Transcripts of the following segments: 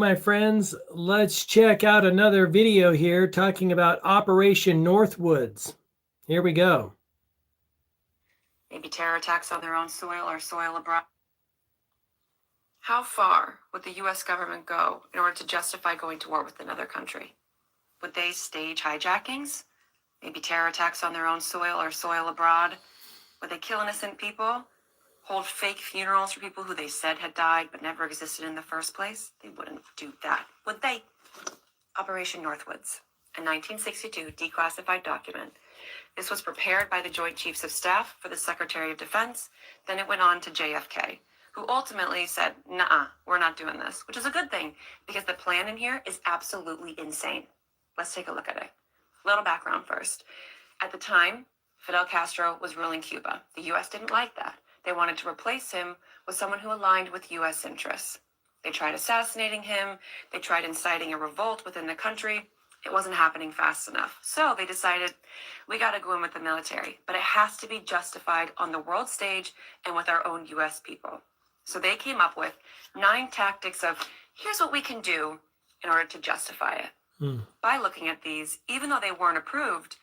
my friends. Let's check out another video here talking about Operation Northwoods. Here we go. Maybe terror attacks on their own soil or soil abroad. How far would the U.S. government go in order to justify going to war with another country? Would they stage hijackings? Maybe terror attacks on their own soil or soil abroad? Would they kill innocent people? Hold fake funerals for people who they said had died but never existed in the first place? They wouldn't do that, would they? Operation Northwoods, a 1962 declassified document. This was prepared by the Joint Chiefs of Staff for the Secretary of Defense. Then it went on to JFK, who ultimately said, "Nuh-uh, we're not doing this," which is a good thing because the plan in here is absolutely insane. Let's take a look at it. A little background first. At the time, Fidel Castro was ruling Cuba. The U.S. didn't like that. They wanted to replace him with someone who aligned with U.S. interests. They tried assassinating him. They tried inciting a revolt within the country. It wasn't happening fast enough. So they decided, we got to go in with the military, but it has to be justified on the world stage and with our own U.S. people. So they came up with 9 tactics of, here's what we can do in order to justify it. By looking at these, even though they weren't approved,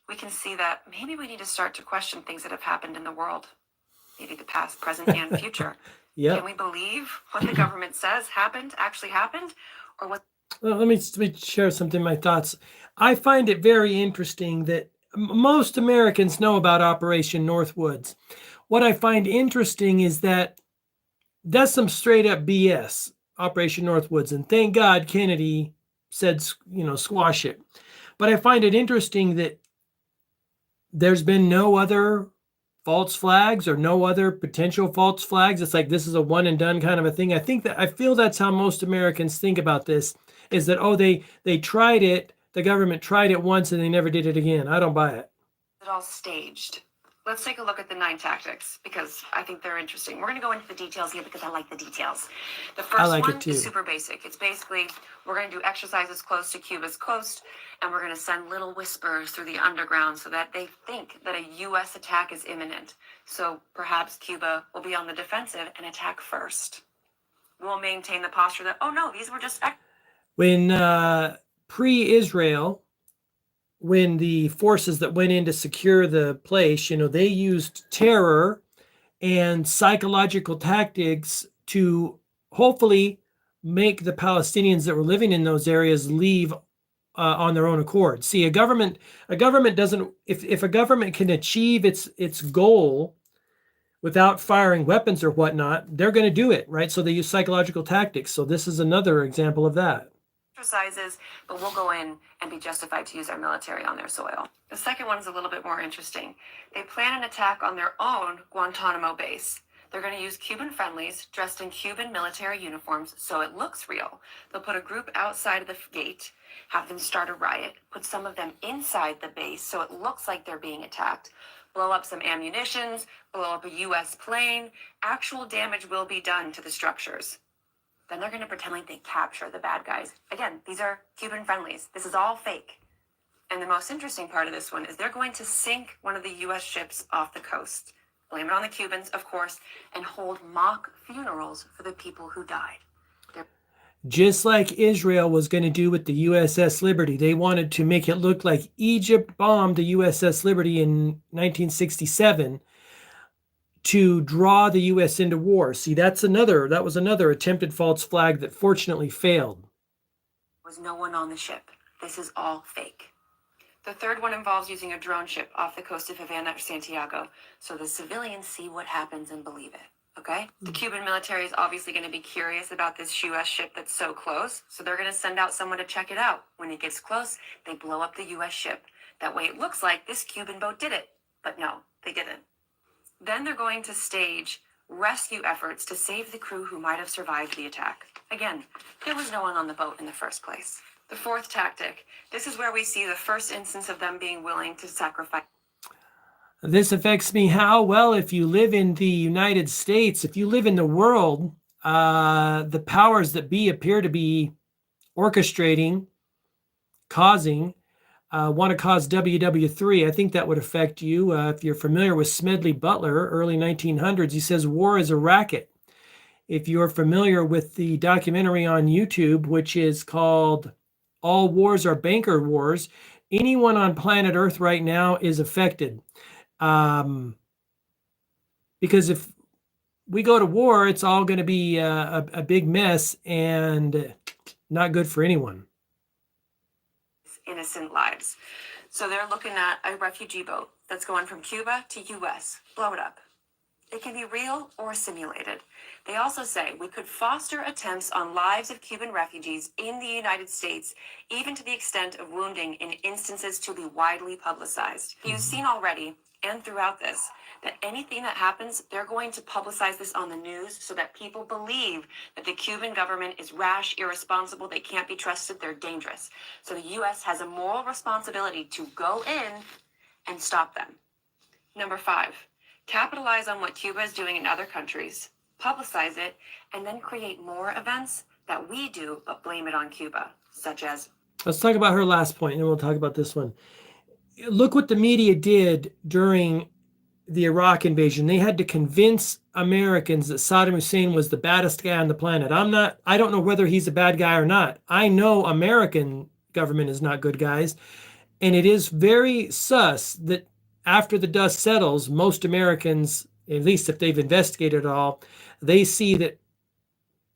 we can see that maybe we need to start to question things that have happened in the world. Maybe the past, present, and future. Yep. Can we believe what the government says actually happened? Or what? Well, let me share something, my thoughts. I find it very interesting that most Americans know about Operation Northwoods. What I find interesting is that that's some straight up BS, Operation Northwoods. And thank God Kennedy said, squash it. But I find it interesting that there's been no other false flags or no other potential false flags. It's like this is a one and done kind of a thing. I feel that's how most Americans think about this, is that, they tried it, the government tried it once and they never did it again. I don't buy it. It's all staged. Let's take a look at the 9 tactics because I think they're interesting. We're going to go into the details here because I like the details. The first one is super basic. It's basically, we're going to do exercises close to Cuba's coast, and we're going to send little whispers through the underground so that they think that a U.S. attack is imminent. So perhaps Cuba will be on the defensive and attack first. We'll maintain the posture that, oh no, these were just... When pre-Israel, when the forces that went in to secure the place, they used terror and psychological tactics to hopefully make the Palestinians that were living in those areas leave on their own accord. See, a government doesn't, if a government can achieve its goal without firing weapons or whatnot, they're going to do it, right? So they use psychological tactics. So this is another example of that. Exercises, but we'll go in and be justified to use our military on their soil. The second one is a little bit more interesting. They plan an attack on their own Guantanamo base. They're going to use Cuban friendlies dressed in Cuban military uniforms so it looks real. They'll put a group outside of the gate, have them start a riot, put some of them inside the base so it looks like they're being attacked, blow up some ammunitions, blow up a U.S. plane. Actual damage will be done to the structures. Then they're going to pretend like they capture the bad guys. Again, these are Cuban friendlies. This is all fake. And the most interesting part of this one is they're going to sink one of the U.S. ships off the coast, blame it on the Cubans, of course, and hold mock funerals for the people who died. Just like Israel was going to do with the USS Liberty. They wanted to make it look like Egypt bombed the USS Liberty in 1967 to draw the U.S. into war. See, that was another attempted false flag that fortunately failed. There was no one on the ship. This is all fake. The third one involves using a drone ship off the coast of Havana or Santiago, so the civilians see what happens and believe it, okay? The Cuban military is obviously going to be curious about this U.S. ship that's so close, so they're going to send out someone to check it out. When it gets close, they blow up the U.S. ship. That way it looks like this Cuban boat did it, but no, they didn't. Then they're going to stage rescue efforts to save the crew who might have survived the attack. Again, there was no one on the boat in the first place. The fourth tactic, this is where we see the first instance of them being willing to sacrifice. This affects me how? Well, if you live in the United States, if you live in the world, the powers that be appear to be orchestrating, causing, want to cause WW3. I think that would affect you. If you're familiar with Smedley Butler, early 1900s, he says war is a racket. if you're familiar with the documentary on YouTube, which is called All Wars Are Banker Wars, anyone on planet Earth right now is affected. Because if we go to war, it's all going to be a big mess and not good for anyone. Innocent lives. So they're looking at a refugee boat that's going from Cuba to US. Blow it up. It can be real or simulated. They also say we could foster attempts on lives of Cuban refugees in the United States, even to the extent of wounding in instances to be widely publicized. You've seen already, and throughout this, that anything that happens, they're going to publicize this on the news so that people believe that the Cuban government is rash, irresponsible, they can't be trusted, they're dangerous. So the U.S. has a moral responsibility to go in and stop them. Number 5, capitalize on what Cuba is doing in other countries, publicize it, and then create more events that we do but blame it on Cuba, such as... Let's talk about her last point, and then we'll talk about this one. Look what the media did during the Iraq invasion. They had to convince Americans that Saddam Hussein was the baddest guy on the planet. I don't know whether he's a bad guy or not. I know American government is not good guys. And it is very sus that after the dust settles, most Americans, at least if they've investigated it all, they see that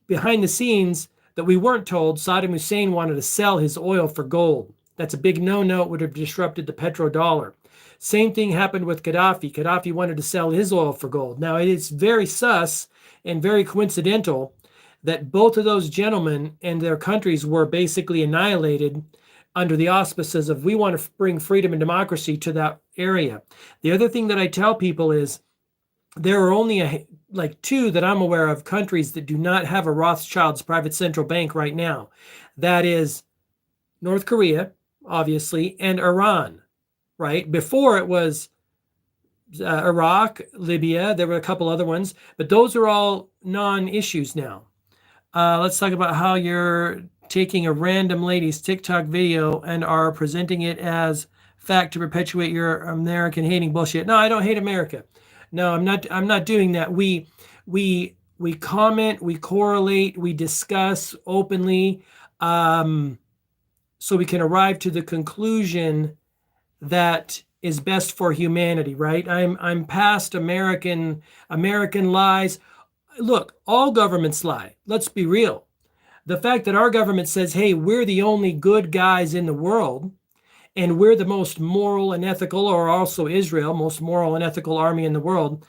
behind the scenes that we weren't told, Saddam Hussein wanted to sell his oil for gold. That's a big no-no. It would have disrupted the petrodollar. Same thing happened with Gaddafi. Gaddafi wanted to sell his oil for gold. Now, it is very sus and very coincidental that both of those gentlemen and their countries were basically annihilated under the auspices of we want to bring freedom and democracy to that area. The other thing that I tell people is there are only like 2 that I'm aware of countries that do not have a Rothschild's private central bank right now. That is North Korea, obviously, and Iran. Right? Before it was Iraq, Libya, there were a couple other ones, but those are all non-issues now. Let's talk about how you're taking a random lady's TikTok video and are presenting it as fact to perpetuate your American hating bullshit. No, I don't hate America. No, I'm not doing that. We comment, we correlate, we discuss openly, so we can arrive to the conclusion that is best for humanity, right? I'm past American lies. Look, all governments lie. Let's be real. The fact that our government says, hey, we're the only good guys in the world, and we're the most moral and ethical, or also Israel, most moral and ethical army in the world,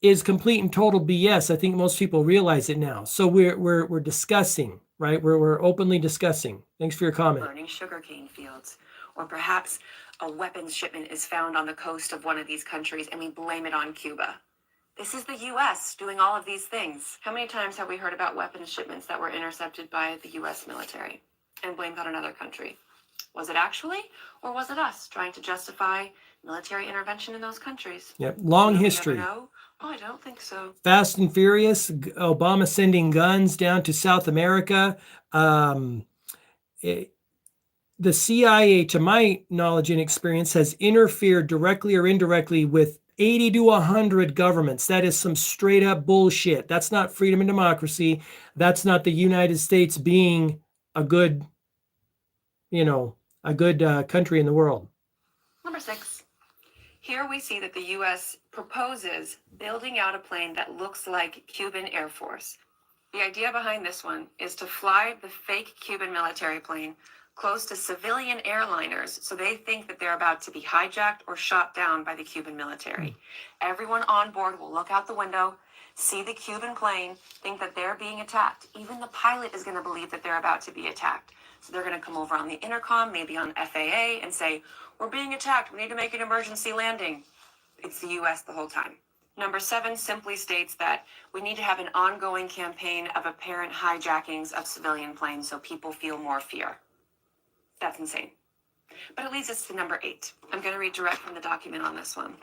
is complete and total BS. I think most people realize it now. So we're discussing, right? We're openly discussing. Thanks for your comment. Burning sugarcane fields, or perhaps a weapons shipment is found on the coast of one of these countries and we blame it on Cuba. This is the U.S. doing all of these things. How many times have we heard about weapons shipments that were intercepted by the U.S. military and blamed on another country? Was it actually, or was it us trying to justify military intervention in those countries? Yep, long history. Oh, I don't think so. Fast and Furious, Obama sending guns down to South America. The CIA, to my knowledge and experience, has interfered directly or indirectly with 80 to 100 governments. That is some straight up bullshit. That's not freedom and democracy. That's not the United States being a good, country in the world. Number 6. Here we see that the U.S. proposes building out a plane that looks like Cuban Air Force. The idea behind this one is to fly the fake Cuban military plane close to civilian airliners, so they think that they're about to be hijacked or shot down by the Cuban military. Everyone on board will look out the window, see the Cuban plane, think that they're being attacked. Even the pilot is going to believe that they're about to be attacked. So they're going to come over on the intercom, maybe on FAA, and say, we're being attacked, we need to make an emergency landing. It's the U.S. the whole time. Number 7 simply states that we need to have an ongoing campaign of apparent hijackings of civilian planes so people feel more fear. That's insane. But it leads us to number 8. I'm going to read direct from the document on this one.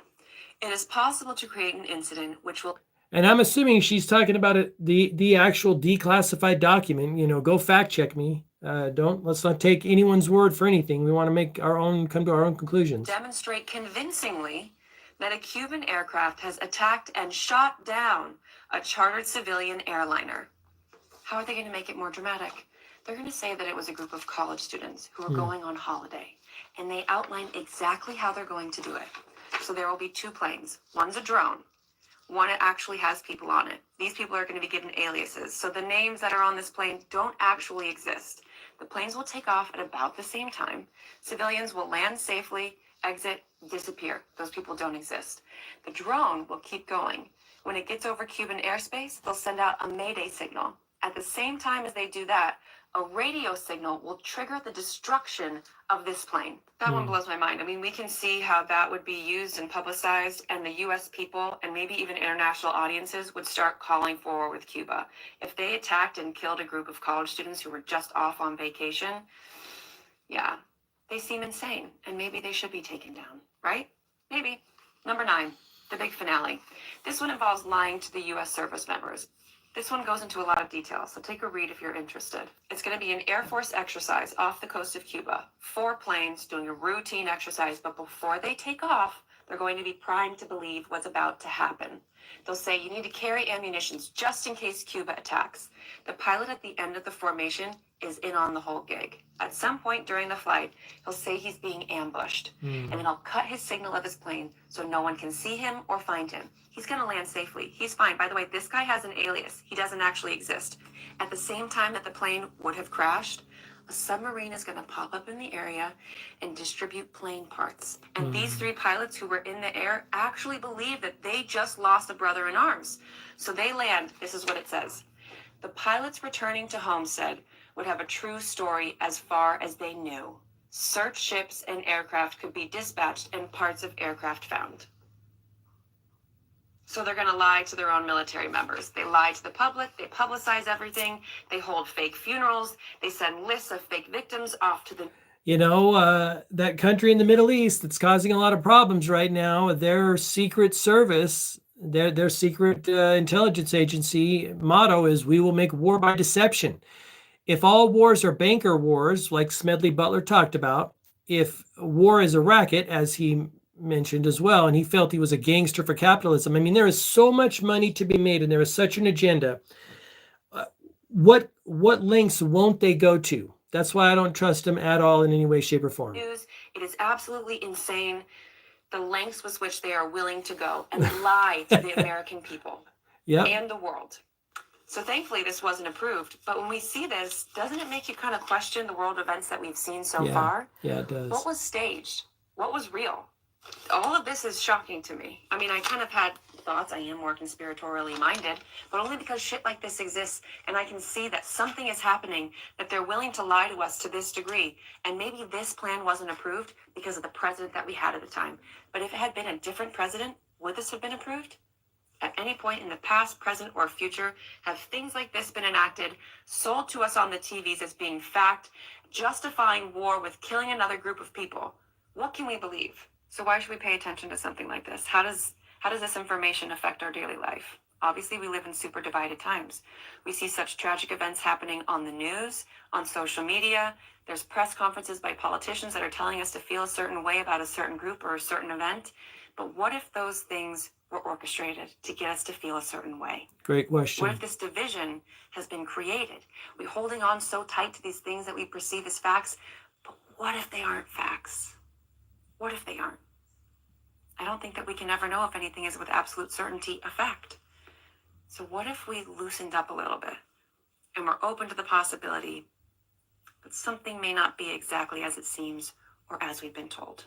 It is possible to create an incident which will... And I'm assuming she's talking about it, the actual declassified document. Go fact check me. Let's not take anyone's word for anything. We want to come to our own conclusions. Demonstrate convincingly that a Cuban aircraft has attacked and shot down a chartered civilian airliner. How are they going to make it more dramatic? They're going to say that it was a group of college students who were going on holiday, and they outline exactly how they're going to do it. So there will be two planes. One's a drone. One actually has people on it. These people are going to be given aliases. So the names that are on this plane don't actually exist. The planes will take off at about the same time. Civilians will land safely, exit, disappear. Those people don't exist. The drone will keep going. When it gets over Cuban airspace, they'll send out a Mayday signal. At the same time as they do that, a radio signal will trigger the destruction of this plane. That one blows my mind. I mean, we can see how that would be used and publicized, and the US people and maybe even international audiences would start calling for war with Cuba. If they attacked and killed a group of college students who were just off on vacation, yeah, they seem insane, and maybe they should be taken down, right? Maybe. Number 9, the big finale. This one involves lying to the US service members. This one goes into a lot of detail, so take a read if you're interested. It's going to be an Air Force exercise off the coast of Cuba. 4 planes doing a routine exercise, but before they take off, they're going to be primed to believe what's about to happen. They'll say you need to carry ammunition just in case Cuba attacks. The pilot at the end of the formation is in on the whole gig. At some point during the flight, he'll say he's being ambushed, and then I'll cut his signal of his plane so no one can see him or find him. He's going to land safely. He's fine. By the way, this guy has an alias. He doesn't actually exist. At the same time that the plane would have crashed, a submarine is going to pop up in the area and distribute plane parts. And these 3 pilots who were in the air actually believe that they just lost a brother in arms. So they land. This is what it says. The pilots returning to Homestead would have a true story as far as they knew. Search ships and aircraft could be dispatched and parts of aircraft found. So they're going to lie to their own military members. They lie to the public. They publicize everything. They hold fake funerals. They send lists of fake victims off to the... That country in the Middle East that's causing a lot of problems right now, their secret service, their secret intelligence agency motto is, we will make war by deception. If all wars are banker wars, like Smedley Butler talked about, if war is a racket, as he mentioned as well, and he felt he was a gangster for capitalism. I mean, there is so much money to be made, and there is such an agenda. What lengths won't they go to? That's why I don't trust them at all in any way, shape, or form. It is absolutely insane, the lengths with which they are willing to go and lie to the American people and the world. So thankfully this wasn't approved. But when we see this, doesn't it make you kind of question the world events that we've seen so far? Yeah, it does. What was staged? What was real? All of this is shocking to me. I mean, I kind of had thoughts. I am more conspiratorially minded, but only because shit like this exists, and I can see that something is happening, that they're willing to lie to us to this degree. And maybe this plan wasn't approved because of the president that we had at the time. But if it had been a different president, would this have been approved? At any point in the past, present, or future, have things like this been enacted, sold to us on the TVs as being fact, justifying war with killing another group of people? What can we believe? So why should we pay attention to something like this? How does this information affect our daily life? Obviously, we live in super divided times. We see such tragic events happening on the news, on social media. There's press conferences by politicians that are telling us to feel a certain way about a certain group or a certain event. But what if those things were orchestrated to get us to feel a certain way? Great question. What if this division has been created? We're holding on so tight to these things that we perceive as facts, but what if they aren't facts? What if they aren't? I don't think that we can ever know if anything is with absolute certainty a fact. So what if we loosened up a little bit and we're open to the possibility that something may not be exactly as it seems or as we've been told?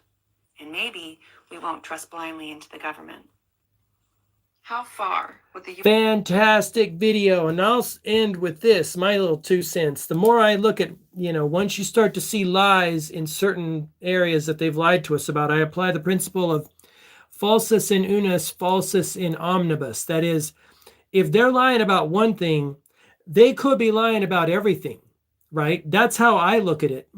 And maybe we won't trust blindly into the government. How far would the... Fantastic video. And I'll end with this, my little 2 cents. The more I look at, once you start to see lies in certain areas that they've lied to us about, I apply the principle of falsus in unus, falsus in omnibus. That is, if they're lying about one thing, they could be lying about everything, right? That's how I look at it.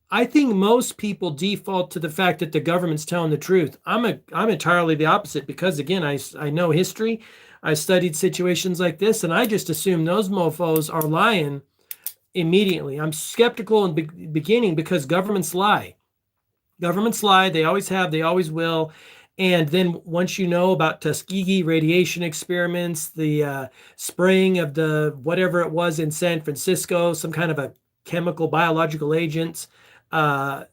I think most people default to the fact that the government's telling the truth. I'm entirely the opposite because, again, I know history. I studied situations like this, and I just assume those mofos are lying immediately. I'm skeptical in the beginning because governments lie. Governments lie. They always have. They always will. And then once you know about Tuskegee radiation experiments, the spraying of the whatever it was in San Francisco, some kind of a chemical biological agents, uh,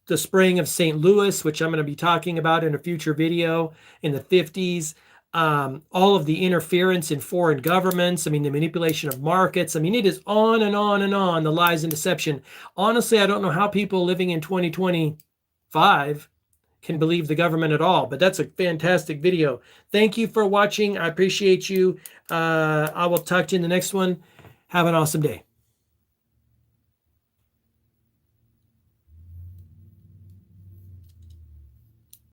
the spraying of St. Louis, which I'm going to be talking about in a future video in the 50s, all of the interference in foreign governments, I mean, the manipulation of markets. I mean, it is on and on and on, the lies and deception. Honestly, I don't know how people living in 2025 can believe the government at all, but that's a fantastic video. Thank you for watching. I appreciate you. I will talk to you in the next one. Have an awesome day.